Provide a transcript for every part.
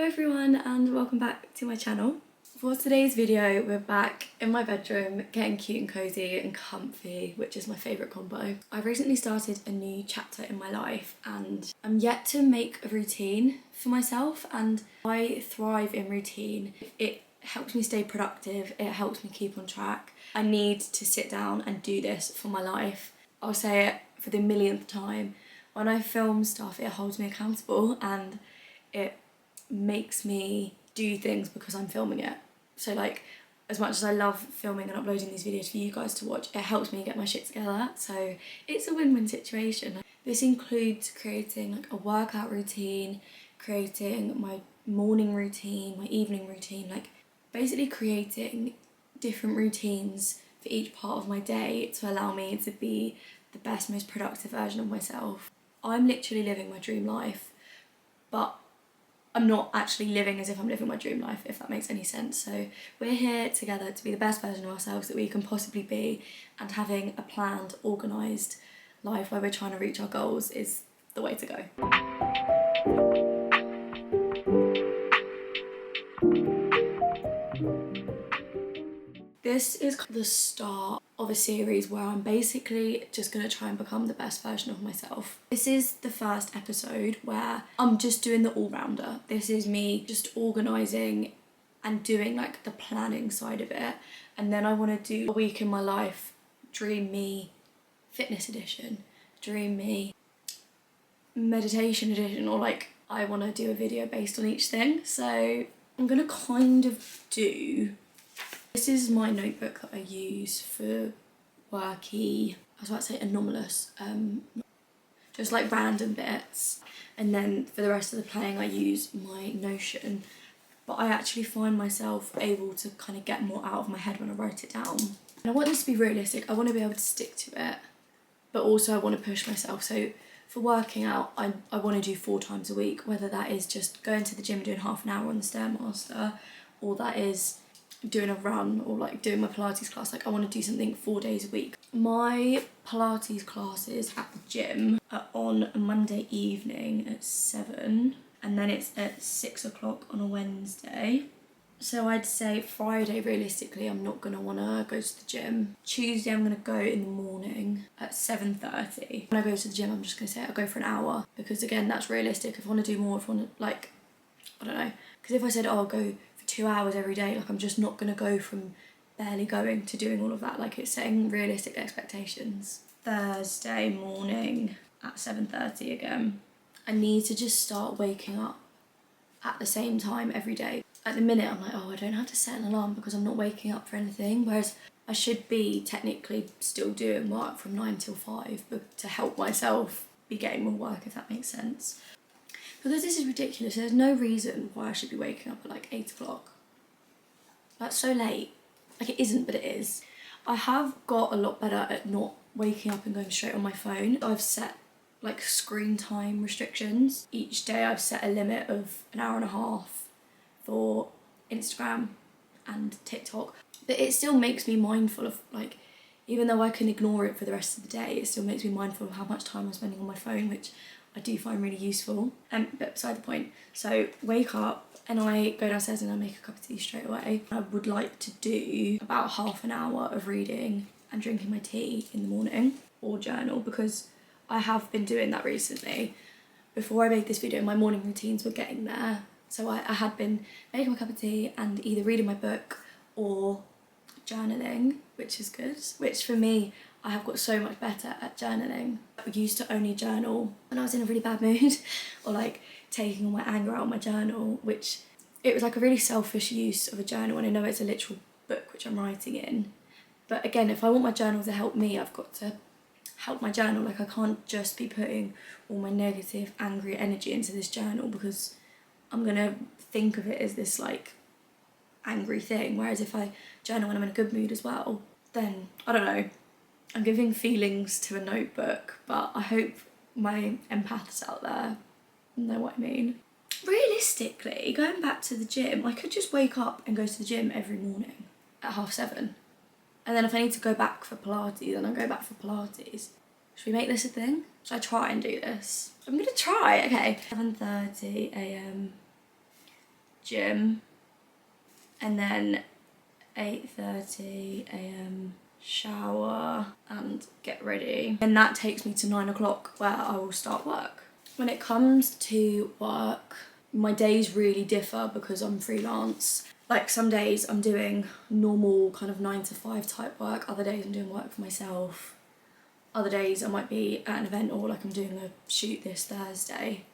everyone and welcome back to my channel. For today's video we're back in my bedroom getting cute and cozy and comfy, which is my favourite combo. I've recently started a new chapter in my life and I'm yet to make a routine for myself, and I thrive in routine. It helps me stay productive, it helps me keep on track. I need to sit down and do this for my life. I'll say it for the millionth time. When I film stuff it holds me accountable and it makes me do things because I'm filming it. So like, as much as I love filming and uploading these videos for you guys to watch, it helps me get my shit together. So it's a win-win situation. This includes creating like a workout routine, creating my morning routine, my evening routine, like basically creating different routines for each part of my day to allow me to be the best, most productive version of myself. I'm literally living my dream life, but I'm not actually living as if I'm living my dream life, if that makes any sense. So we're here together to be the best version of ourselves that we can possibly be, and having a planned, organised life where we're trying to reach our goals is the way to go. This is the start of a series where I'm basically just going to try and become the best version of myself. This is the first episode where I'm just doing the all-rounder. This is me just organising and doing like the planning side of it. And then I want to do a week in my life, dream me fitness edition, dream me meditation edition, or like I want to do a video based on each thing. So I'm going to kind of do... This is my notebook that I use for worky, I was about to say anomalous, just like random bits. And then for the rest of the planning I use my Notion. But I actually find myself able to kind of get more out of my head when I write it down. And I want this to be realistic, I want to be able to stick to it, but also I want to push myself. So for working out, I want to do 4 times a week, whether that is just going to the gym and doing half an hour on the Stairmaster, or that is doing a run, or like doing my Pilates class. Like I want to do something 4 days a week. My Pilates classes at the gym are on a Monday evening at 7, and then it's at 6 o'clock on a Wednesday. So I'd say Friday, realistically, I'm not going to want to go to the gym. Tuesday I'm going to go in the morning at 7:30. When I go to the gym I'm just going to say I'll go for an hour, because again that's realistic. If I want to do more, if I want to, like, I don't know, because if I said, oh, I'll go 2 hours every day, like I'm just not going to go from barely going to doing all of that. Like, it's setting realistic expectations. Thursday morning at 7:30 again. I need to just start waking up at the same time every day. At the minute I'm like, oh, I don't have to set an alarm because I'm not waking up for anything, whereas I should be technically still doing work from 9 till 5, but to help myself be getting more work, if that makes sense. Because this is ridiculous. There's no reason why I should be waking up at like 8 o'clock. That's so late. Like, it isn't, but it is. I have got a lot better at not waking up and going straight on my phone. I've set like screen time restrictions. Each day I've set a limit of an hour and a half for Instagram and TikTok. But it still makes me mindful of, like, even though I can ignore it for the rest of the day, it still makes me mindful of how much time I'm spending on my phone, which I do find really useful. But beside the point. So wake up and I go downstairs and I make a cup of tea straight away. I would like to do about half an hour of reading and drinking my tea in the morning, or journal, because I have been doing that recently. Before I made this video, my morning routines were getting there. So I had been making my cup of tea and either reading my book or journaling, which is good. Which for me, I have got so much better at journaling. I used to only journal when I was in a really bad mood, or like taking all my anger out of my journal, which it was like a really selfish use of a journal, and I know it's a literal book which I'm writing in. But again, if I want my journal to help me, I've got to help my journal. Like, I can't just be putting all my negative, angry energy into this journal, because I'm gonna think of it as this like angry thing. Whereas if I journal when I'm in a good mood as well, then I don't know. I'm giving feelings to a notebook, but I hope my empaths out there know what I mean. Realistically, going back to the gym, I could just wake up and go to the gym every morning at 7:30. And then if I need to go back for Pilates, then I'll go back for Pilates. Should we make this a thing? Should I try and do this? I'm gonna try, okay. 7:30 AM gym, and then 8:30 a.m. shower and get ready. And that takes me to 9 o'clock where I will start work. When it comes to work, my days really differ because I'm freelance. Like some days I'm doing normal kind of 9 to 5 type work, other days I'm doing work for myself. Other days I might be at an event or like I'm doing a shoot this Thursday.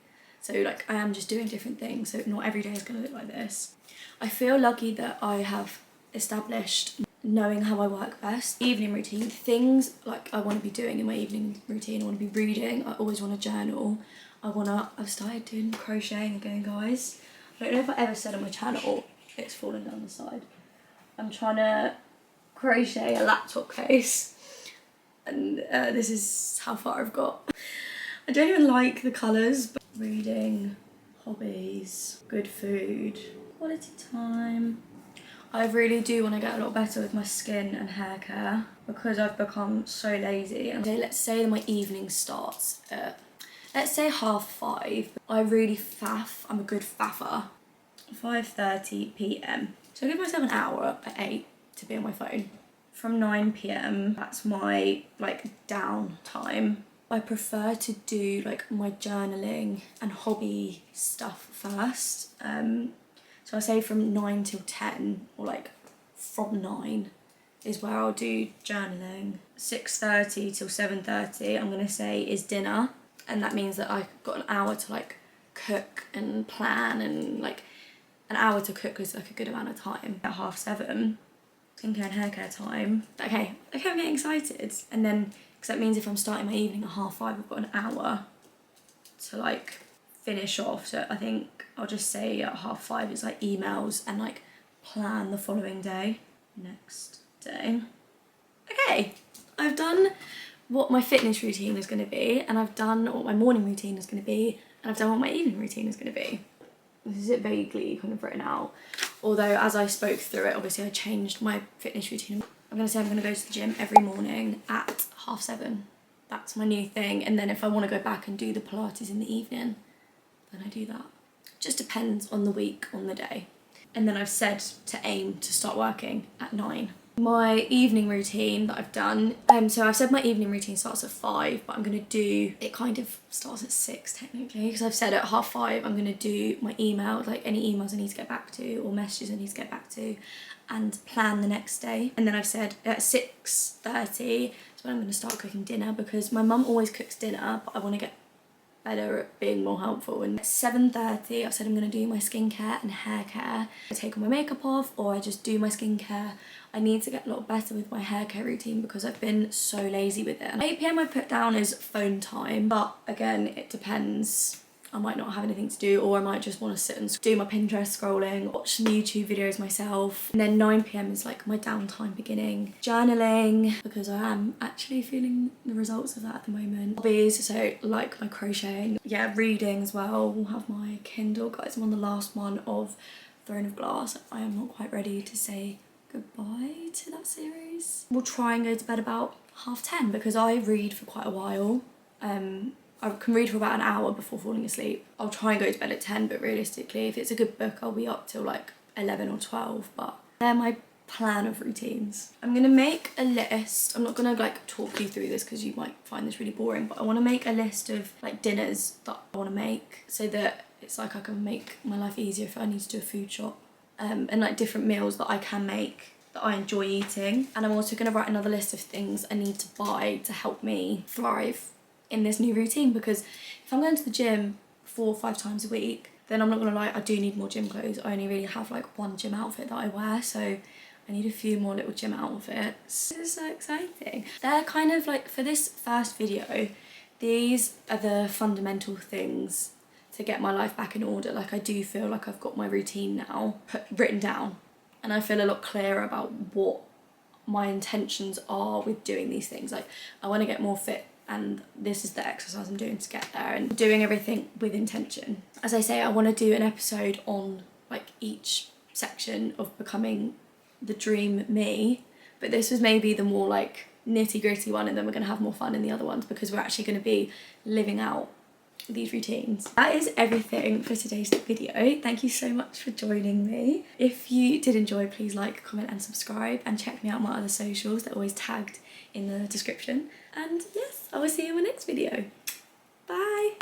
So like I am just doing different things, so not every day is gonna look like this. I feel lucky that I have established knowing how I work best. Evening routine, things like I want to be doing in my evening routine. I want to be reading, I always want to journal. I've started doing crocheting again, guys. I don't know if I ever said on my channel, it's fallen down the side. I'm trying to crochet a laptop case, and this is how far I've got. I don't even like the colours, but reading, hobbies, good food, quality time. I really do want to get a lot better with my skin and hair care because I've become so lazy. And let's say my evening starts at, let's say 5:30. I really faff, I'm a good faffer. 5:30 p.m. So I give myself an hour at 8 to be on my phone. From 9 p.m, that's my like down time. I prefer to do like my journaling and hobby stuff first. So I say from 9 till 10, or like from 9 is where I'll do journaling. 6:30 till 7:30 I'm gonna say is dinner, and that means that I've got an hour to like cook and plan, and like an hour to cook is like a good amount of time. At 7:30, skincare and hair care time. Okay, I'm getting excited. And then, because that means if I'm starting my evening at 5:30, I've got an hour to like finish off. So I think I'll just say at 5:30 it's like emails and like plan the following day. Next day. Okay, I've done what my fitness routine is going to be, and I've done what my morning routine is going to be, and I've done what my evening routine is going to be. This is it vaguely kind of written out. Although as I spoke through it, obviously I changed my fitness routine. I'm going to say I'm going to go to the gym every morning at 7:30. That's my new thing. And then if I want to go back and do the Pilates in the evening, then I do that. Just depends on the week, on the day. And then I've said to aim to start working at 9. My evening routine that I've done, so I've said my evening routine starts at 5, but I'm going to do, it kind of starts at 6 technically, because I've said at 5:30 I'm going to do my emails, like any emails I need to get back to or messages I need to get back to, and plan the next day. And then I've said at 6:30 is when I'm going to start cooking dinner, because my mum always cooks dinner, but I want to get better at being more helpful. And at 7:30 I've said I'm going to do my skincare and hair care. I take all my makeup off, or I just do my skincare. I need to get a lot better with my hair care routine because I've been so lazy with it. And 8 p.m. I put down as phone time, but again it depends. I might not have anything to do, or I might just want to sit and do my Pinterest scrolling, watch some YouTube videos myself. And then 9 p.m. is like my downtime beginning. Journaling, because I am actually feeling the results of that at the moment. Hobbies, so like my crocheting. Yeah, reading as well. We'll have my Kindle. Guys, I'm on the last one of Throne of Glass. I am not quite ready to say goodbye to that series. We'll try and go to bed about 10:30 because I read for quite a while. I can read for about an hour before falling asleep. I'll try and go to bed at 10, but realistically, if it's a good book, I'll be up till like 11 or 12, but they're my plan of routines. I'm gonna make a list. I'm not gonna like talk you through this because you might find this really boring, but I wanna make a list of like dinners that I wanna make so that it's like I can make my life easier if I need to do a food shop. And like different meals that I can make that I enjoy eating. And I'm also gonna write another list of things I need to buy to help me thrive in this new routine, because if I'm going to the gym 4 or 5 times a week, then I'm not gonna lie, I do need more gym clothes. I only really have like one gym outfit that I wear, so I need a few more little gym outfits. This is so exciting. They're kind of like, for this first video, these are the fundamental things to get my life back in order. Like I do feel like I've got my routine now written down, and I feel a lot clearer about what my intentions are with doing these things. Like I want to get more fit, and this is the exercise I'm doing to get there, and doing everything with intention. As I say, I want to do an episode on like each section of becoming the dream me, but this was maybe the more like nitty gritty one, and then we're going to have more fun in the other ones because we're actually going to be living out these routines. That is everything for today's video. Thank you so much for joining me. If you did enjoy, please like, comment and subscribe, and check me out on my other socials. They're always tagged in the description. And yes, I will see you in my next video. Bye.